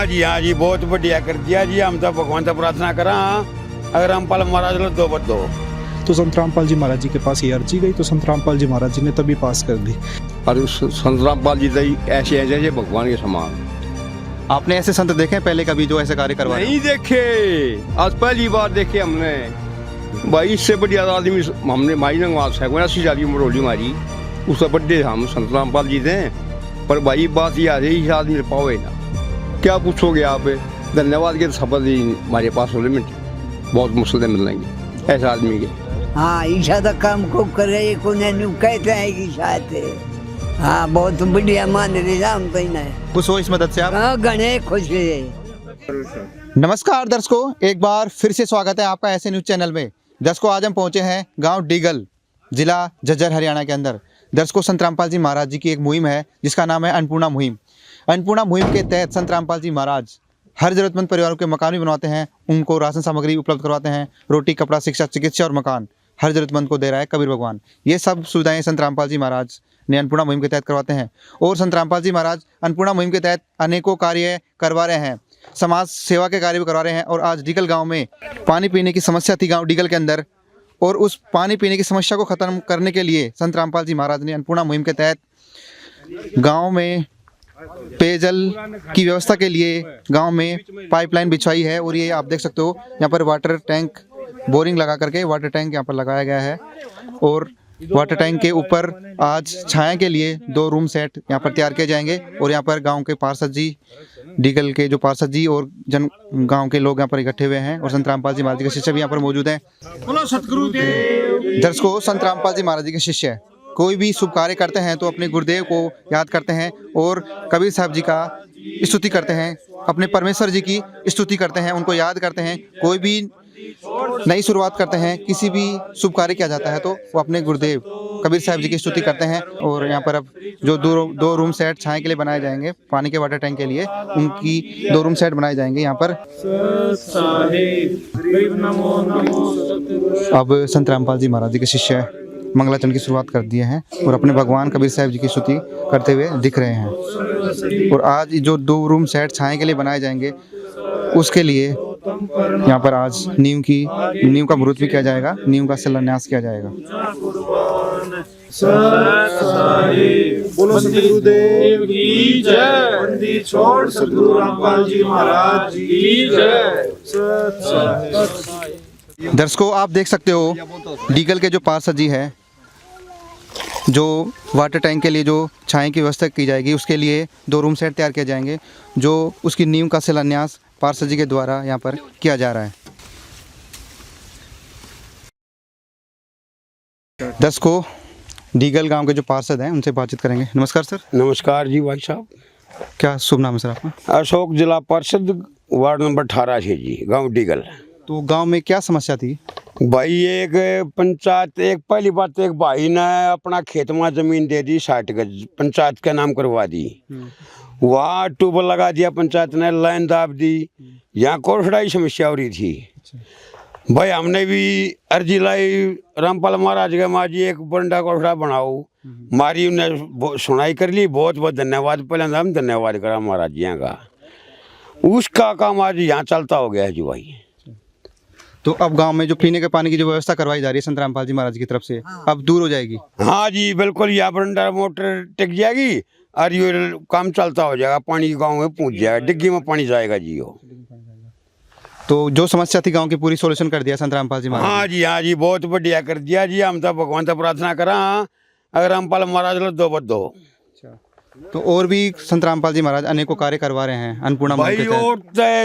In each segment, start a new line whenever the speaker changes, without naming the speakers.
हाँ जी बहुत बढ़िया कर दिया जी। हम तो भगवान से प्रार्थना करा अगर रामपाल महाराज लो दो बदो।
तो संत रामपाल जी महाराज जी के पास ये अर्जी गई तो संत रामपाल जी महाराज जी ने तभी पास कर दी।
और उस संत रामपाल जी ऐसे ऐसे भगवान के समान।
आपने ऐसे संत देखे पहले कभी जो ऐसे कार्य करवा रहे
नहीं देखे, आज पहली बार देखे हमने। भाई इससे बढ़िया आदमी हमने माई नंगवास है 80 मरोली मारी, उससे बड्डे हम संत रामपाल जी थे। पर भाई बात ये आ रही इस आदमी पावे ना, क्या पूछोगे आप। धन्यवाद के शब्द ही हमारे पास होने में बहुत मुश्किल मिल लेंगे ऐसे आदमी के।
हाँ ईशा तो काम को करे को नहीं कहते हैं कि शायद हाँ बहुत बढ़िया मान रहे हम तो नहीं
कुछ हो इस मदद से आप।
हाँ गणे खुश है।
नमस्कार दर्शकों, एक बार फिर से स्वागत है आपका ऐसे न्यूज चैनल में। दर्शकों आज हम पहुंचे हैं गांव डीगल, जिला झज्जर हरियाणा के अंदर। दर्शकों संत रामपाल जी महाराज जी की एक मुहिम है जिसका नाम है अन्नपूर्णा मुहिम। अन्नपूर्णा मुहिम के तहत संत रामपाल जी महाराज हर जरूरतमंद परिवारों के मकान भी बनवाते हैं, उनको राशन सामग्री उपलब्ध करवाते हैं, रोटी कपड़ा शिक्षा चिकित्सा और मकान हर जरूरतमंद को दे रहा है कबीर भगवान। ये सब सुविधाएं संत रामपाल जी महाराज ने अन्नपूर्णा मुहिम के तहत करवाते हैं। और संत रामपाल जी महाराज अन्नपूर्णा मुहिम के तहत अनेकों कार्य करवा रहे हैं, समाज सेवा के कार्य भी करवा रहे हैं। और आज डीगल गाँव में पानी पीने की समस्या थी गाँव डीगल के अंदर, और उस पानी पीने की समस्या को ख़त्म करने के लिए संत रामपाल जी महाराज ने अन्नपूर्णा मुहिम के तहत गांव में पेयजल की व्यवस्था के लिए गांव में पाइपलाइन बिछवाई है। और ये आप देख सकते हो यहाँ पर वाटर टैंक बोरिंग लगा करके वाटर टैंक यहाँ पर लगाया गया है। और वाटर टैंक के ऊपर आज छाया के लिए 2 रूम सेट यहाँ पर तैयार किए जाएंगे। और यहाँ पर गांव के पार्षद जी, डीगल के जो पार्षद जी और गांव के लोग यहाँ पर इकट्ठे हुए हैं। और संत रामपाल जी महाराज जी के शिष्य भी यहाँ पर मौजूद हैं। दर्शकों संत रामपाल जी महाराज जी के शिष्य कोई भी शुभ कार्य करते हैं तो अपने गुरुदेव को याद करते हैं और कबीर साहब जी का स्तुति करते हैं, अपने परमेश्वर जी की स्तुति करते हैं, उनको याद करते हैं। कोई भी नई शुरुआत करते हैं, किसी भी शुभ कार्य किया जाता है तो वो अपने गुरुदेव कबीर साहब जी की स्तुति करते हैं। और यहाँ पर अब जो 2 रूम सेट छाया के लिए बनाए जाएंगे, पानी के वाटर टैंक के लिए उनकी 2 रूम सेट बनाए जाएंगे यहाँ पर। अब संत रामपाल जी महाराज जी के शिष्य मंगलाचरण की शुरुआत कर दिए हैं और अपने भगवान कबीर साहब जी की स्तुति करते हुए दिख रहे हैं। और आज जो 2 रूम सेट छाया के लिए बनाए जाएंगे उसके लिए यहाँ पर आज नींव का मुहूर्त भी किया जाएगा, नींव का शिलान्यास किया जाएगा।
बोलो सतगुरुदेव की जय। बंदी छोड़ सतगुरु रामपाल जी महाराज की जय।
दर्शकों आप देख सकते हो डीगल के जो पार्षद जी है, जो वाटर टैंक के लिए जो छाया की व्यवस्था की जाएगी उसके लिए 2 रूम सेट तैयार किए जाएंगे, जो उसकी नींव का शिलान्यास पार्षद जी के द्वारा यहाँ पर किया जा रहा है। दर्शकों डीगल गांव के जो पार्षद हैं उनसे बातचीत करेंगे। नमस्कार सर।
नमस्कार जी भाई साहब।
क्या शुभ नाम है सर आपका?
अशोक, जिला पार्षद, वार्ड नंबर 18 है जी, गाँव डीगल।
तो गांव में क्या समस्या थी?
भाई एक पंचायत, एक पहली बात एक भाई ने अपना खेत में जमीन दे दी 60 गज, पंचायत का नाम करवा दी। वहाँ ट्यूबवेल लगा दिया पंचायत ने, लाइन दाब दी। यहाँ कोरखड़ा की समस्या हो रही थी। भाई हमने भी अर्जी लाई रामपाल महाराज के, माँ जी एक बंडा कोरखड़ा बनाओ। मारी उन्हें सुनाई कर ली, बहुत बहुत धन्यवाद। पहले हम धन्यवाद करा महाराज जी का। उसका काम आज यहाँ चलता हो गया है जी भाई।
तो अब गांव में जो पीने के पानी की जो व्यवस्था करवाई जा रही है संत रामपाल जी महाराज की तरफ से, अब दूर हो जाएगी।
हाँ जी बिल्कुल, यहाँ पर मोटर टिक जाएगी और ये काम चलता हो जाएगा। पानी गांव में पहुँच जाएगा, डिग्गी में पानी जाएगा जी। वो
तो जो समस्या थी गांव की पूरी सोल्यूशन कर दिया संत रामपाल जी महाराज।
हाँ जी बहुत बढ़िया कर दिया जी। हम तो भगवान से प्रार्थना करा अगर रामपाल महाराज लो दो बदो।
तो और भी संत रामपाल जी महाराज अनेकों कार्य करवा रहे हैं अन्नपूर्णा मुहिम के
भाई। और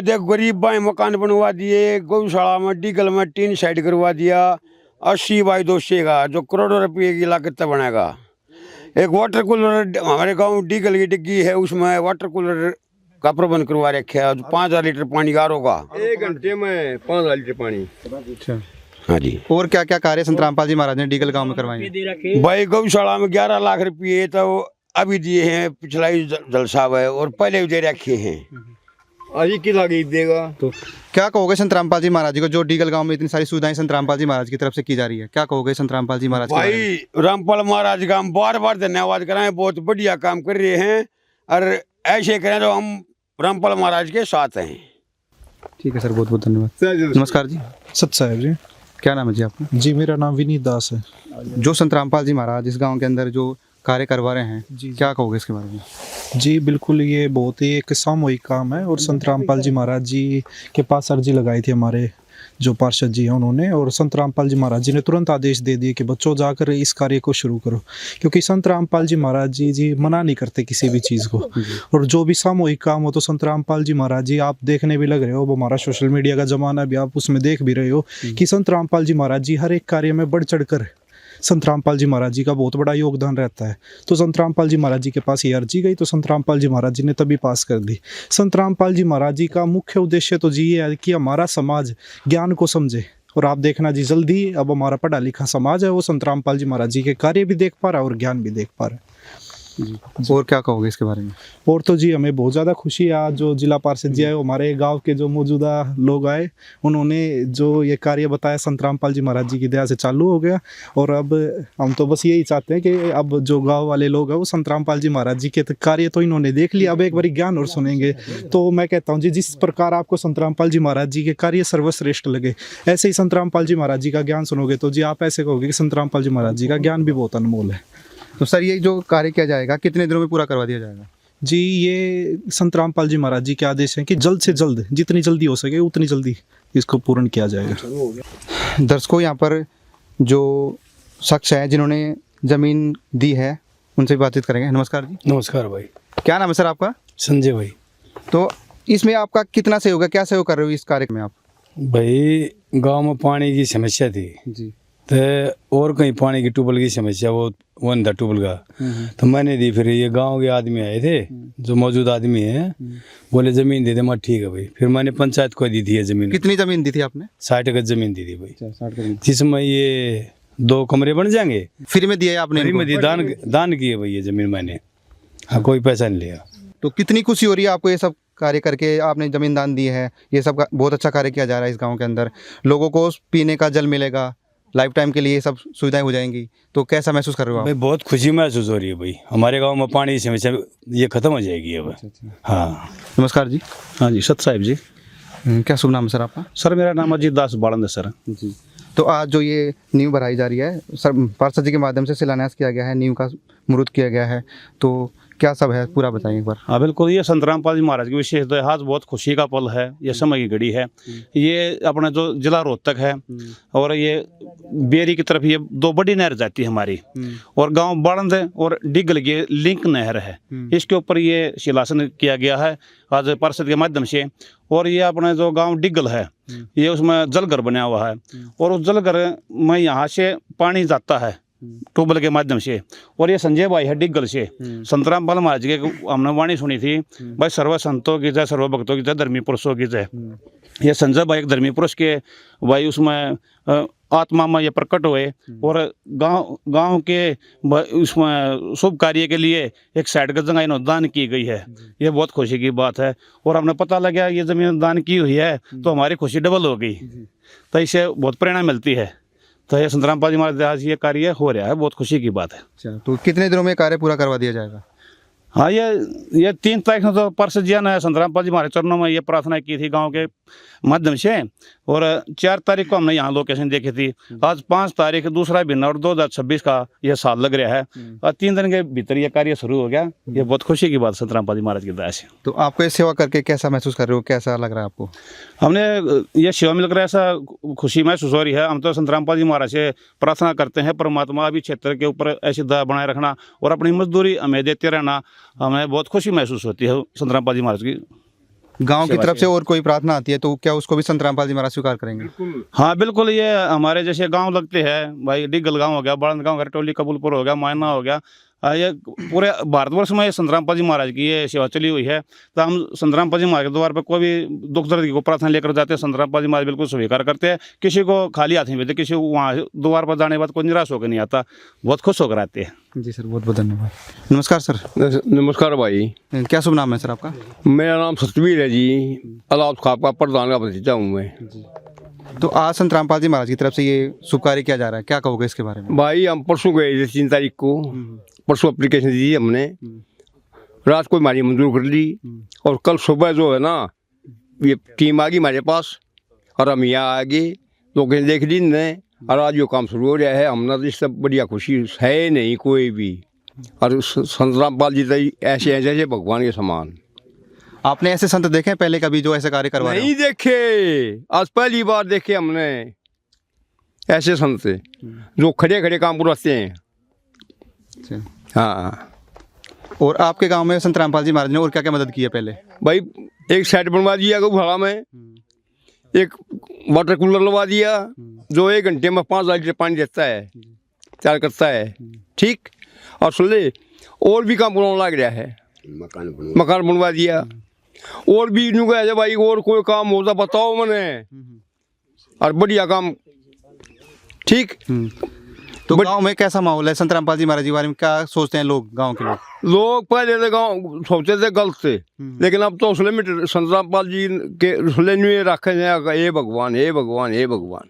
देख गरीब भाई मकान बनवा दिए, गौशाला में डीगल में 3 साइड करवा दिया 80 बाई 200 का, जो करोड़ों रुपये की लागत बनेगा। एक वाटर कूलर हमारे गांव डीगल की डिग्गी है, उसमें वाटर कूलर का प्रबंध करवा रखा है। 5000 लीटर पानी गारो का
1 घंटे में 5000 लीटर पानी।
अच्छा
हाँ जी।
और क्या क्या कार्य संत रामपाल जी महाराज ने डीगल गांव में करवाए?
भाई गौशाला में 11 लाख रुपये तो अभी दिए हैं, पिछला ही जलसा है, और पहले भी दे रखे हैं।
अभी की लगी देगा।
तो क्या कहोगे संत रामपाल जी महाराज जी को, जो डीगल गांव में इतनी सारी सुविधाएं संत रामपाल जी महाराज की तरफ से की जा रही है, क्या कहोगे संत रामपाल जी महाराज?
भाई रामपाल महाराज का हम बार बार धन्यवाद कराएं, बहुत बढ़िया काम कर रहे हैं। और ऐसे करें तो हम रामपाल महाराज के साथ हैं।
ठीक है सर, बहुत बहुत धन्यवाद। नमस्कार जी,
सत साहब जी।
क्या नाम है जी आपका?
जी मेरा नाम विनीत दास है।
जो संत रामपाल जी महाराज इस गांव के अंदर जो कार्य करवा रहे हैं,
जी।
क्या कहोगे इसके बारे में?
जी बिल्कुल, ये बहुत ही एक सामूहिक काम है और संत रामपाल जी महाराज जी के पास अर्जी लगाई थी हमारे जो पार्षद जी हैं उन्होंने, और संत रामपाल जी महाराज जी ने तुरंत आदेश दे दिए कि बच्चों जाकर इस कार्य को शुरू करो, क्योंकि संत रामपाल जी महाराज जी मना नहीं करते किसी भी चीज़ को। और जो भी सामूहिक काम हो तो संत रामपाल जी महाराज जी, आप देखने भी लग रहे हो, अब हमारा सोशल मीडिया का जमाना भी, आप उसमें देख भी रहे हो कि संत रामपाल जी महाराज जी हर एक कार्य में बढ़ चढ़ कर संत रामपाल जी महाराज जी का बहुत बड़ा योगदान रहता है। तो संत रामपाल जी महाराज जी के पास ये अर्जी गई तो संत रामपाल जी महाराज जी ने तभी पास कर दी। संत रामपाल जी महाराज जी का मुख्य उद्देश्य तो जी ये है कि हमारा समाज ज्ञान को समझे, और आप देखना जी जल्दी अब हमारा पढ़ा लिखा समाज है वो संत रामपाल जी महाराज जी के कार्य भी देख पा रहा है और ज्ञान भी देख पा रहा है।
और क्या कहोगे इसके बारे में?
और तो जी हमें बहुत ज़्यादा खुशी है, आज जो जिला पार्षद जी आए, हमारे गांव के जो मौजूदा लोग आए, उन्होंने जो ये कार्य बताया संत रामपाल जी महाराज जी की दया से चालू हो गया। और अब हम तो बस यही चाहते हैं कि अब जो गांव वाले लोग हैं वो संत रामपाल जी महाराज जी के कार्य तो इन्होंने देख लिया, अब एक बार ज्ञान और सुनेंगे। तो मैं कहता हूँ जी, जिस प्रकार आपको संत रामपाल जी महाराज जी के कार्य सर्वश्रेष्ठ लगे, ऐसे ही संत रामपाल जी महाराज जी का ज्ञान सुनोगे तो जी आप ऐसे कहोगे कि संत रामपाल जी महाराज जी का ज्ञान भी बहुत अनमोल है।
तो सर, ये जो कार्य किया जाएगा कितने दिनों में पूरा करवा दिया जाएगा?
जी ये संत रामपाल जी महाराज जी के आदेश हैं कि जल्द से जल्द, जितनी जल्दी हो सके उतनी जल्दी इसको पूर्ण किया जाएगा।
दर्शकों, यहाँ पर जो शख्स है जिन्होंने ज़मीन दी है उनसे भी बातचीत करेंगे। नमस्कार जी।
नमस्कार भाई।
क्या नाम है सर आपका?
संजय भाई।
तो इसमें आपका कितना सहयोग है, क्या सहयोग कर रहे हो इस कार्य में आप?
भाई गांव में पानी की समस्या थी
जी।
तो और कहीं पानी की ट्यूबवेल की समस्या, वो वन था ट्यूबवेल का, तो मैंने दी। फिर ये गांव के आदमी आए थे जो मौजूद आदमी है, बोले ज़मीन दे दे। मैं ठीक है भाई। फिर मैंने पंचायत को दी थी ये ज़मीन।
कितनी ज़मीन दी थी आपने?
60 गज ज़मीन दी थी भाई,
60 गज।
जिसमें ये 2 कमरे बन जाएंगे।
फ्री में दिया है आपने?
फ्री में दी, दान किए भाई ये ज़मीन मैंने। हाँ, कोई पैसा नहीं लिया।
तो कितनी खुशी हो रही है आपको ये सब कार्य करके? आपने ज़मीन दान दी है, ये सब बहुत अच्छा कार्य किया जा रहा है इस गाँव के अंदर। लोगों को पीने का जल मिलेगा, लाइफ टाइम के लिए ये सब सुविधाएं हो जाएंगी, तो कैसा महसूस कर रहे हो आप?
भाई बहुत खुशी महसूस हो रही है भाई, हमारे गांव में पानी की समस्या ये खत्म हो जाएगी अब। हाँ
नमस्कार जी।
हाँ जी, सत साहिब जी।
क्या शुभ नाम है सर आपका?
सर मेरा नाम अजीत दास बालंद है सर।
जी। तो आज जो ये नींव भराई जा रही है सर, पार्षद जी के माध्यम से शिलान्यास किया गया है, नींव का मुहूर्त किया गया है, तो क्या सब है पूरा बताइए एक बार।
हाँ बिल्कुल, ये संत रामपाल जी महाराज की विशेष तो आज बहुत खुशी का पल है, ये समय की घड़ी है। ये अपना जो जिला रोहतक है और ये बेरी की तरफ ये 2 बड़ी नहर जाती है हमारी, और गांव बाड़ंद और डिगल की लिंक नहर है, इसके ऊपर ये शिलान्यास किया गया है आज पार्षद के माध्यम से। और ये अपना जो गांव डिगल है, ये उसमें जलघर बना हुआ है, और उस जलघर में यहाँ से पानी जाता है ट्यूबवेल के माध्यम से। और ये संजय भाई है डिगल से। संत रामपाल महाराज के हमने वाणी सुनी थी, भाई सर्व संतों की जय, सर्व भक्तों की जय, धर्मी पुरुषों की जय। ये संजय भाई एक धर्मी पुरुष के भाई उसमें आत्मा में ये प्रकट हुए, और गांव के उसमें शुभ कार्य के लिए एक 60 गज जगह इन्होंने दान की गई है। ये बहुत खुशी की बात है, और हमने पता लगा ये ज़मीन दान की हुई है तो हमारी खुशी डबल हो गई, तो इससे बहुत प्रेरणा मिलती है। तो ये संत रामपाल जी महाराज आज ये कार्य हो रहा है, बहुत खुशी की बात है।
अच्छा, तो कितने दिनों में कार्य पूरा करवा दिया जाएगा?
हाँ, ये 3 तारीख में तो पार्षद जी ने संत रामपाल जी महाराज चरणों में ये प्रार्थना की थी गांव के माध्यम से, और 4 तारीख को हमने यहाँ लोकेशन देखी थी। आज 5 तारीख दूसरा महीना और 2026 का ये साल लग रहा है, और 3 दिन के भीतर ये कार्य शुरू हो गया। ये बहुत खुशी की बात संत रामपाल जी महाराज की दया से।
तो आपको ये सेवा करके कैसा महसूस कर रहे हो, कैसा लग रहा है आपको?
हमने ये सेवा मिल कर ऐसा खुशी महसूस हो रही है। हम तो संत रामपाल जी महाराज से प्रार्थना करते हैं, परमात्मा अभी क्षेत्र के ऊपर ऐसी दया बनाए रखना और अपनी मजदूरी हमें देते रहना। हमें बहुत खुशी महसूस होती है संत रामपाल जी महाराज की
गांव की तरफ से। और कोई प्रार्थना आती है तो क्या उसको भी संत रामपाल जी महाराज स्वीकार करेंगे?
हाँ बिल्कुल, ये हमारे जैसे गांव लगते हैं भाई, डिगल गांव हो गया, बाड़ंद गांव, घरटोली, कबूलपुर हो गया, मायना हो गया, ये पूरे भारतवर्ष में संत रामपाल जी महाराज की ये सेवा चली हुई है। तो हम संत रामपाल जी महाराज के द्वार पर कोई भी दुख दर्द की प्रार्थना लेकर जाते हैं, संत रामपाल जी महाराज बिल्कुल स्वीकार करते हैं। किसी को खाली हाथ नहीं भेजते, किसी को वहाँ द्वार पर जाने के बाद कोई निराश होकर नहीं आता, बहुत खुश होकर आते हैं।
जी सर, बहुत बहुत धन्यवाद। नमस्कार सर।
नमस्कार भाई।
क्या शुभ नाम है सर आपका?
मेरा नाम सतवीर है जी, अलाउद खाप का प्रधान का भतीजा हूँ मैं।
तो आज संत रामपाल जी महाराज की तरफ से ये शुभ कार्य किया जा रहा है, क्या कहोगे इसके बारे में?
भाई हम परसों गए थे 3 तारीख को, परसों एप्लीकेशन दी हमने, रात को हमारी मंजूर कर ली और कल सुबह जो है ना ये टीम आ गई हमारे पास और हम यहाँ आ गए तो कहीं देख ली ने और आज जो काम शुरू हो रहा है हमने तो इससे बढ़िया खुशी है नहीं कोई भी। और संत रामपाल जी तो ऐसे हैं जैसे भगवान के समान।
आपने ऐसे संत देखे हैं पहले कभी जो ऐसे कार्य करवा रहे
नहीं देखे, आज पहली बार देखे हमने ऐसे संत जो खड़े खड़े काम करवाते हैं।
हो?
हाँ
और आपके गांव में संत रामपाल जी महाराज ने और क्या क्या मदद की है पहले?
भाई एक सेट बनवा दिया गौशाला में, एक वाटर कूलर लगवा दिया जो 1 घंटे में 5 लीटर पानी देता है, तैयार करता है। ठीक, और सुन ले और भी काम बनवाने लग रहा है, मकान बनवा दिया। और भी यूँ कहे भाई और कोई काम होता बताओ मैंने, और बढ़िया काम। ठीक,
तो गांव में कैसा माहौल है? संत रामपाल जी महाराज के बारे में क्या सोचते हैं लोग, गांव के
लोग पहले तो गाँव सोचते थे गलत से, लेकिन अब तो हौसले में संत रामपाल जी के हौसले में रखे जाएगा हे भगवान हे भगवान हे भगवान।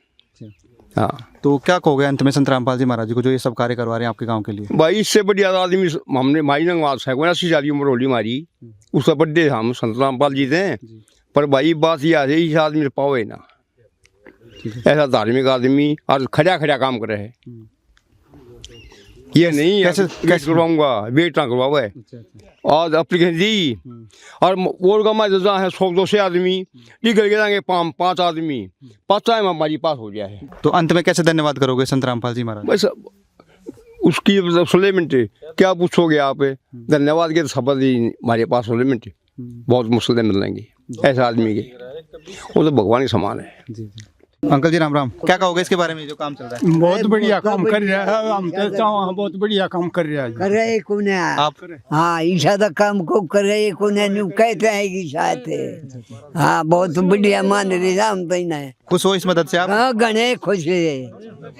हाँ,
तो क्या कहोगे अंत में संत रामपाल जी महाराज जी को जो ये सब कार्य करवा रहे हैं आपके गांव के लिए?
भाई इससे बढ़िया आदमी हमने माई नंगवास है 80 उम्र होली हमारी, उसका बर्थडे हम संत रामपाल जी थे। पर भाई बात ये है इस आदमी पावे ना, ऐसा धार्मिक आदमी और खड़ा खड़ा काम करे है। ये नहीं
कैसे
करवाऊंगा बेटा करवाओ है और एप्लीकेशन दी और वोट का मजा है 100-200 आदमी निकल के जाएंगे 5 आदमी 5 टाइम हमारी पास हो गया है।
तो अंत में कैसे धन्यवाद करोगे संत रामपाल जी महाराज?
बस उसकी 16 मिनट क्या पूछोगे आप, धन्यवाद के शब्द ही हमारे पास 16 मिनट बहुत मुश्किल मिल जाएंगे ऐसा आदमी के, वो तो भगवान के समान है।
अंकल जी राम राम, क्या कहोगे इसके बारे में जो काम चल रहा है?
बहुत बढ़िया काम कर रहा है, हम तो चाहो बहुत बढ़िया काम कर रहा है।
कर रहे कौन है
आप?
हाँ ईशा का काम को कर रहे कौन है न्यू कहते हैं कि शायद है। हाँ बहुत बढ़िया मान रहे हम तो ही ना
खुश हो इस मदद से आप?
हाँ गणे खुश है।